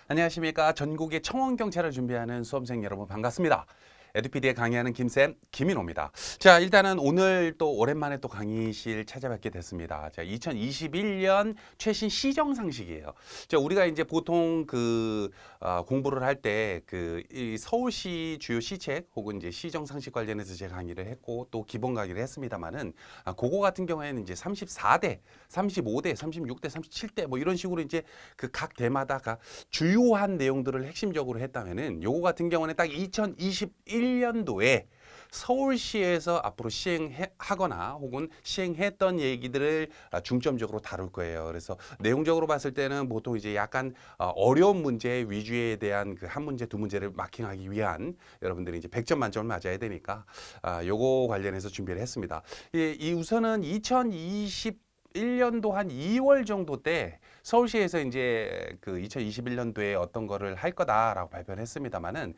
안녕하십니까. 전국의 청원경찰을 준비하는 수험생 여러분 반갑습니다. 에듀피디에 강의하는 김쌤 김인호입니다. 자, 일단은 오늘 또 오랜만에 또 강의실 찾아뵙게 됐습니다. 자, 2021년 최신 시정 상식이에요. 자, 우리가 이제 보통 공부를 할 때 이 서울시 주요 시책 혹은 이제 시정 상식 관련해서 제가 강의를 했고 또 기본 강의를 했습니다만은 그거 같은 경우에는 이제 34대, 35대, 36대, 37대 뭐 이런 식으로 이제 그 각 대마다가 주요한 내용들을 핵심적으로 했다면은 요거 같은 경우는 딱 2021년도에 서울시에서 앞으로 시행하거나 혹은 시행했던 얘기들을 중점적으로 다룰 거예요. 그래서 내용적으로 봤을 때는 보통 이제 약간 어려운 문제 위주에 대한 그 한 문제, 두 문제를 마킹하기 위한 여러분들이 이제 100점 만점을 맞아야 되니까 요거 관련해서 준비를 했습니다. 이 우선은 2021년도 한 2월 정도 때 서울시에서 이제 그 2021년도에 어떤 거를 할 거다라고 발표를 했습니다만은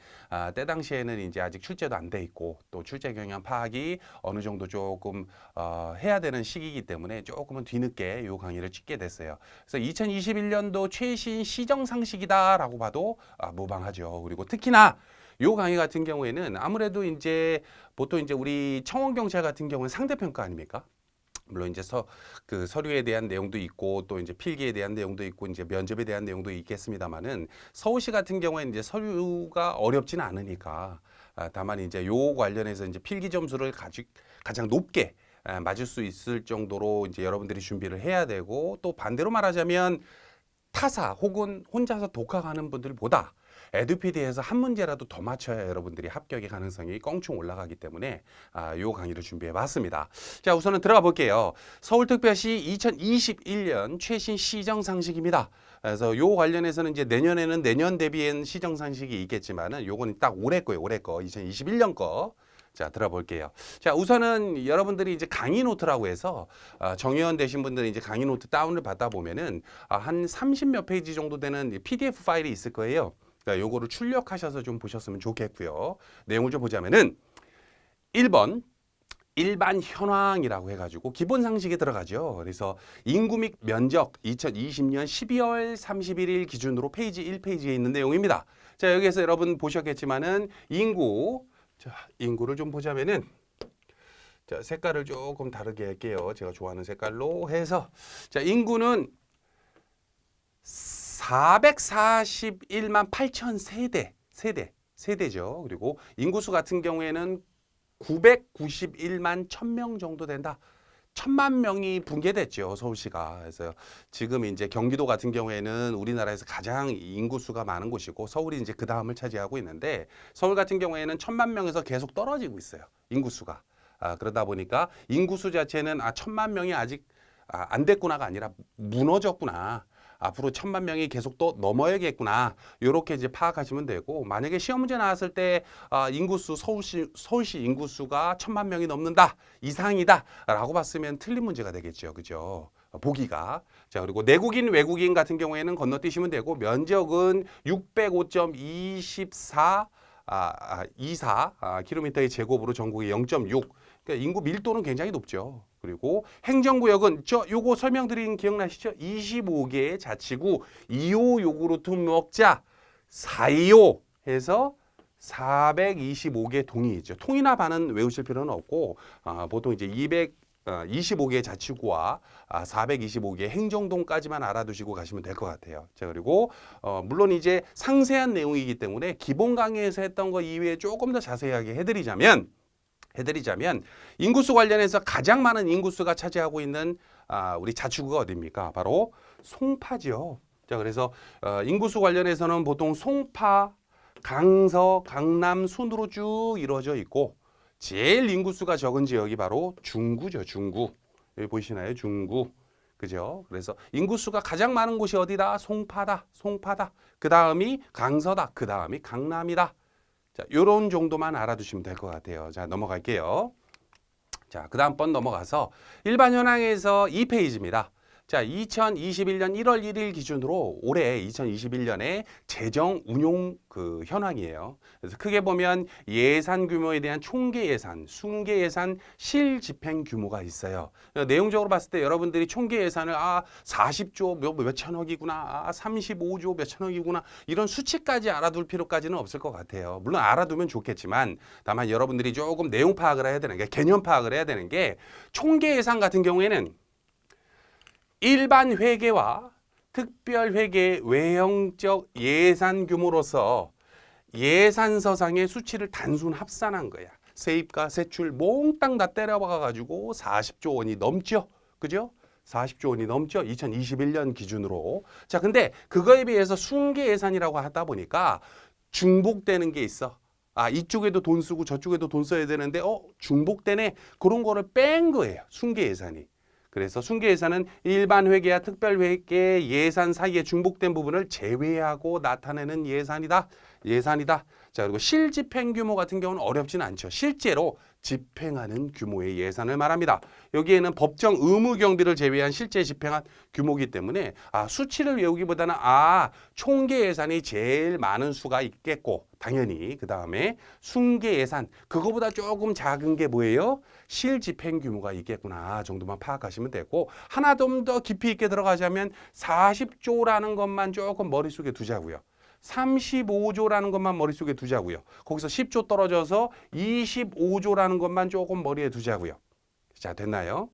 때 당시에는 이제 아직 출제도 안 돼 있고 또 출제 경향 파악이 어느 정도 조금 해야 되는 시기이기 때문에 조금은 뒤늦게 요 강의를 찍게 됐어요. 그래서 2021년도 최신 시정 상식이다라고 봐도 무방하죠. 그리고 특히나 요 강의 같은 경우에는 아무래도 이제 보통 이제 우리 청원경찰 같은 경우는 상대평가 아닙니까? 물론 이제 서류에 대한 내용도 있고 또 이제 필기에 대한 내용도 있고 이제 면접에 대한 내용도 있겠습니다만은 서울시 같은 경우에는 이제 서류가 어렵지는 않으니까 다만 이제 요 관련해서 이제 필기 점수를 가장 높게 맞을 수 있을 정도로 이제 여러분들이 준비를 해야 되고 또 반대로 말하자면 타사 혹은 혼자서 독학하는 분들보다 에듀피디에서 한 문제라도 더 맞춰야 여러분들이 합격의 가능성이 껑충 올라가기 때문에 요 강의를 준비해 봤습니다. 자, 우선은 들어가 볼게요. 서울특별시 2021년 최신 시정 상식입니다. 그래서 요 관련해서는 이제 내년에는 내년 대비한 시정 상식이 있겠지만은 요거는 딱 올해 거예요. 올해 거 2021년 거. 자, 들어볼게요. 자, 우선은 여러분들이 이제 강의 노트라고 해서 정회원 되신 분들은 이제 강의 노트 다운을 받다 보면은 한 30몇 페이지 정도 되는 PDF 파일이 있을 거예요. 그러니까 요거를 출력하셔서 좀 보셨으면 좋겠고요. 내용을 좀 보자면은 1번 일반 현황이라고 해가지고 기본 상식에 들어가죠. 그래서 인구 및 면적 2020년 12월 31일 기준으로 페이지 1페이지에 있는 내용입니다. 자, 여기에서 여러분 보셨겠지만은 인구를 좀 보자면은 자, 색깔을 조금 다르게 할게요. 제가 좋아하는 색깔로 해서 자, 인구는 441만 8천 세대죠. 그리고 인구수 같은 경우에는 991만 1000명 정도 된다. 1000만 명이 붕괴됐죠, 서울시가. 그래서 지금 이제 경기도 같은 경우에는 우리나라에서 가장 인구수가 많은 곳이고 서울이 이제 그 다음을 차지하고 있는데 서울 같은 경우에는 1000만 명에서 계속 떨어지고 있어요, 인구수가. 그러다 보니까 인구수 자체는 1000만 명이 아직 안 됐구나가 아니라 무너졌구나. 앞으로 1000만 명이 계속 또 넘어야겠구나. 이렇게 이제 파악하시면 되고 만약에 시험 문제 나왔을 때 인구수 서울시 인구수가 1000만 명이 넘는다 이상이다라고 봤으면 틀린 문제가 되겠죠, 그죠? 보기가. 자, 그리고 내국인 외국인 같은 경우에는 건너뛰시면 되고 면적은 605.24 킬로미터의 제곱으로 전국의 0.6. 그러니까 인구 밀도는 굉장히 높죠. 그리고 행정구역은 요거 설명드린 기억나시죠? 25개의 자치구 2호 요구르트 먹자 425 해서 425개 동이 있죠. 통이나 반은 외우실 필요는 없고 보통 이제 225개 자치구와 425개 행정동까지만 알아두시고 가시면 될 것 같아요. 자, 그리고 물론 이제 상세한 내용이기 때문에 기본 강의에서 했던 거 이외에 조금 더 자세하게 해드리자면 인구수 관련해서 가장 많은 인구수가 차지하고 있는 우리 자치구가 어디입니까? 바로 송파죠. 자, 그래서 인구수 관련해서는 보통 송파, 강서, 강남 순으로 쭉 이루어져 있고 제일 인구수가 적은 지역이 바로 중구죠. 중구. 여기 보이시나요? 중구. 그죠? 그래서 인구수가 가장 많은 곳이 어디다? 송파다. 그 다음이 강서다. 그 다음이 강남이다. 자, 요런 정도만 알아두시면 될 것 같아요. 자, 넘어갈게요. 자, 그 다음 번 넘어가서 일반 현황에서 2페이지입니다. 자, 2021년 1월 1일 기준으로 올해 2021년에 재정 운용 그 현황이에요. 그래서 크게 보면 예산 규모에 대한 총계 예산, 순계 예산, 실집행 규모가 있어요. 내용적으로 봤을 때 여러분들이 총계 예산을 40조 몇 천억이구나, 35조 몇 천억이구나 이런 수치까지 알아둘 필요까지는 없을 것 같아요. 물론 알아두면 좋겠지만 다만 여러분들이 조금 내용 파악을 해야 되는 게 개념 파악을 해야 되는 게 총계 예산 같은 경우에는 일반 회계와 특별 회계의 외형적 예산 규모로서 예산서상의 수치를 단순 합산한 거야. 세입과 세출 몽땅 다 때려박아 가지고 40조 원이 넘죠. 그죠? 40조 원이 넘죠. 2021년 기준으로. 자, 근데 그거에 비해서 순계 예산이라고 하다 보니까 중복되는 게 있어. 이쪽에도 돈 쓰고 저쪽에도 돈 써야 되는데 중복되네. 그런 거를 뺀 거예요. 순계 예산이. 그래서 순계 예산은 일반 회계와 특별 회계 예산 사이에 중복된 부분을 제외하고 나타내는 예산이다. 자, 그리고 실집행 규모 같은 경우는 어렵진 않죠. 실제로 집행하는 규모의 예산을 말합니다. 여기에는 법정 의무 경비를 제외한 실제 집행한 규모이기 때문에 수치를 외우기보다는 총계 예산이 제일 많은 수가 있겠고 당연히 그 다음에 순계 예산 그거보다 조금 작은 게 뭐예요? 실집행 규모가 있겠구나 정도만 파악하시면 되고 하나 좀 더 깊이 있게 들어가자면 40조라는 것만 조금 머릿속에 두자고요. 35조라는 것만 머릿속에 두자고요. 거기서 10조 떨어져서 25조라는 것만 조금 머리에 두자고요. 자, 됐나요?